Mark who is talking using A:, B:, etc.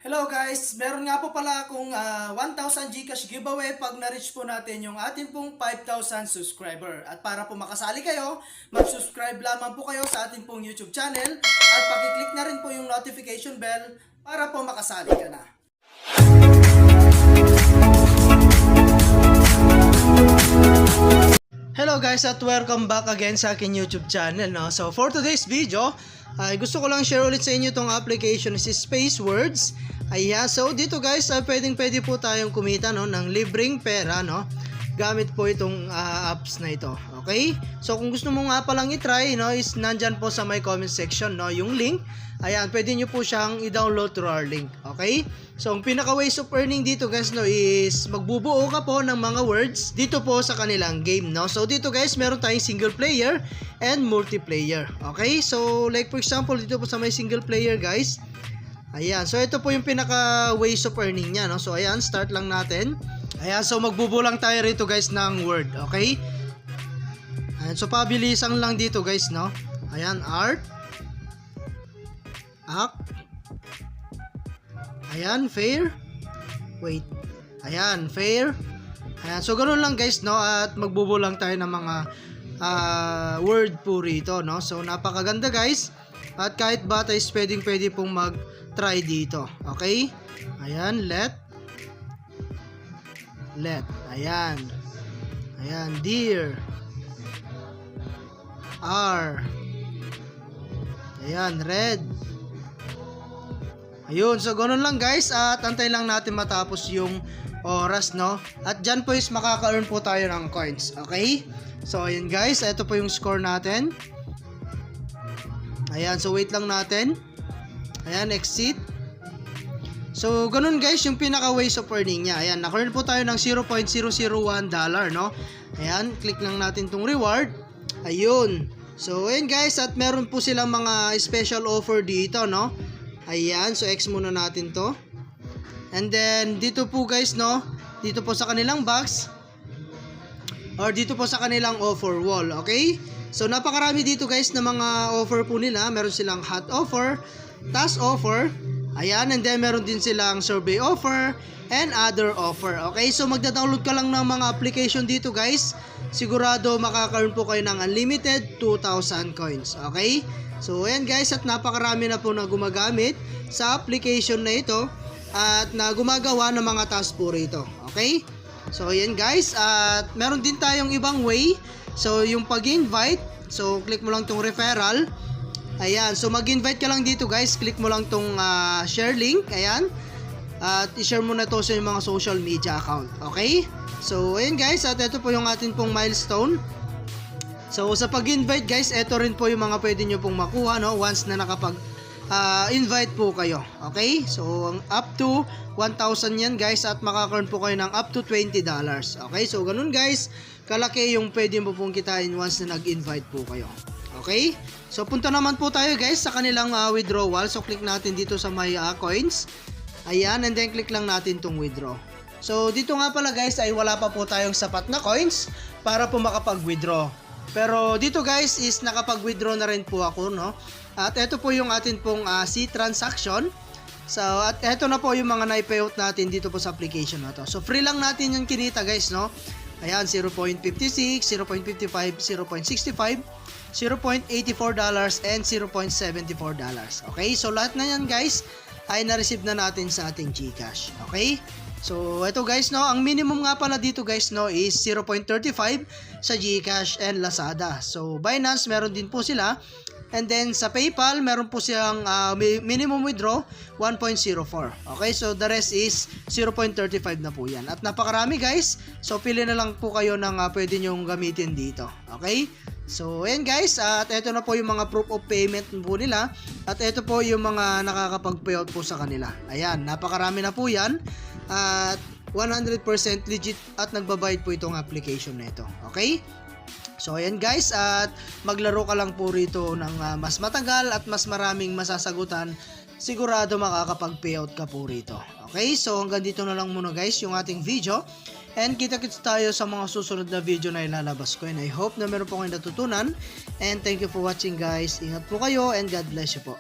A: Hello guys, meron nga po pala akong 1,000 GCash giveaway pag na-reach po natin yung ating pong 5,000 subscriber. At para po makasali kayo, mag-subscribe lamang po kayo sa ating pong YouTube channel at pakiclick na rin po yung notification bell para po makasali ka na. Hello guys at welcome back again sa aking YouTube channel. No? So for today's video, ay gusto ko lang share ulit sa inyo itong application si Spacewords. Ayan, so dito guys, pwede po tayong kumita no, ng libreng pera no, gamit po itong apps na ito. Okay? So kung gusto mo nga palang i-try no, is nandyan po sa my comment section no, yung link. Ayan, pwede nyo po siyang i-download through our link. Okay? So ang pinaka ways of earning dito guys no, is magbubuo ka po ng mga words dito po sa kanilang game no. So dito guys, meron tayong single player and multiplayer. Okay? So like for example, dito po sa may single player guys, ayan, so ito po yung pinaka ways of earning niya no. So ayan, start lang natin. Ayan, so magbubuo lang tayo rito guys ng word. Okay? Ayan, so pabilisan lang dito guys no. Ayan, art, act, ayan, fair, wait, ayan, fair, ayan, so ganoon lang guys no, at magbubuo lang tayo ng mga word po rito no. So napakaganda guys, at kahit bata is pwede pong mag try dito. Okay, ayan, let, ayan, dear, are, ayan, red. Ayun, so ganoon lang guys, at antay lang natin matapos yung oras no. At dyan po is makaka-earn po tayo ng coins. Okay? So ayun guys, ito po yung score natin. Ayan, so wait lang natin. Ayan, exit. So ganoon guys yung pinaka ways of earning niya. Ayan, naka-earn po tayo ng $0.001 no. Ayan, click lang natin tong reward. Ayun. So ayun guys, at meron po silang mga special offer dito no. Ayan, so X muna natin to. And then dito po guys no, dito po sa kanilang box or dito po sa kanilang offer wall. Okay? So napakarami dito guys na mga offer po nila. Meron silang hot offer, task offer, ayan, and then meron din silang survey offer and other offer. Okay? So magda-download ka lang ng mga application dito guys. Sigurado makaka-earn po kayo ng unlimited 2,000 coins. Okay? So ayan guys, at napakarami na po na gumagamit sa application na ito at na gumagawa ng mga task po rito. Okay? So ayan guys, at meron din tayong ibang way. So yung pag-invite, so click mo lang tong referral. Ayan, so mag-invite ka lang dito guys, click mo lang tong share link. Ayan, at i-share mo na to sa mga social media account. Okay? So ayan guys, at ito po yung atin pong milestone. So sa pag-invite guys, ito rin po yung mga pwede nyo pong makuha no, once na nakapag invite po kayo. Okay? So up to 1,000 yan guys, at makaka-earn po kayo ng up to $20. Okay? So ganun guys, kalaki yung pwede mo pong kitain once na nag-invite po kayo. Okay? So punta naman po tayo guys sa kanilang withdrawal. So click natin dito sa my coins. Ayan, and then click lang natin tong withdraw. So dito nga pala guys ay wala pa po tayong sapat na coins para po makapag-withdraw. Pero dito guys is nakapag-withdraw na rin po ako no. At ito po yung atin pong C transaction. So at ito na po yung mga na-payout natin dito po sa application na to. So free lang natin yung kinita guys no. Ayan, 0.56, 0.55, 0.65, $0.84 and $0.74. Okay, so lahat na yan guys ay na-receive na natin sa ating GCash. Okay? So ito guys no, ang minimum nga pala dito guys no is 0.35 sa GCash and Lazada. So Binance meron din po sila. And then sa PayPal meron po siyang minimum withdraw 1.04. Okay, so the rest is 0.35 na po yan. At napakarami guys. So pili na lang po kayo ng pwede nyong gamitin dito. Okay? So ayan guys, at ito na po yung mga proof of payment po nila. At ito po yung mga nakakapag-payout po sa kanila. Ayan, napakarami na po yan. At 100% legit at nagbabayad po itong application na ito. Okay? So ayan guys, at maglaro ka lang po rito ng mas matagal at mas maraming masasagutan. Sigurado makakapag-payout ka po rito. Okay? So hanggang dito na lang muna guys yung ating video. And kita-kits tayo sa mga susunod na video na ilalabas ko. And I hope na meron po kayong natutunan. And thank you for watching guys. Ingat po kayo and God bless you po.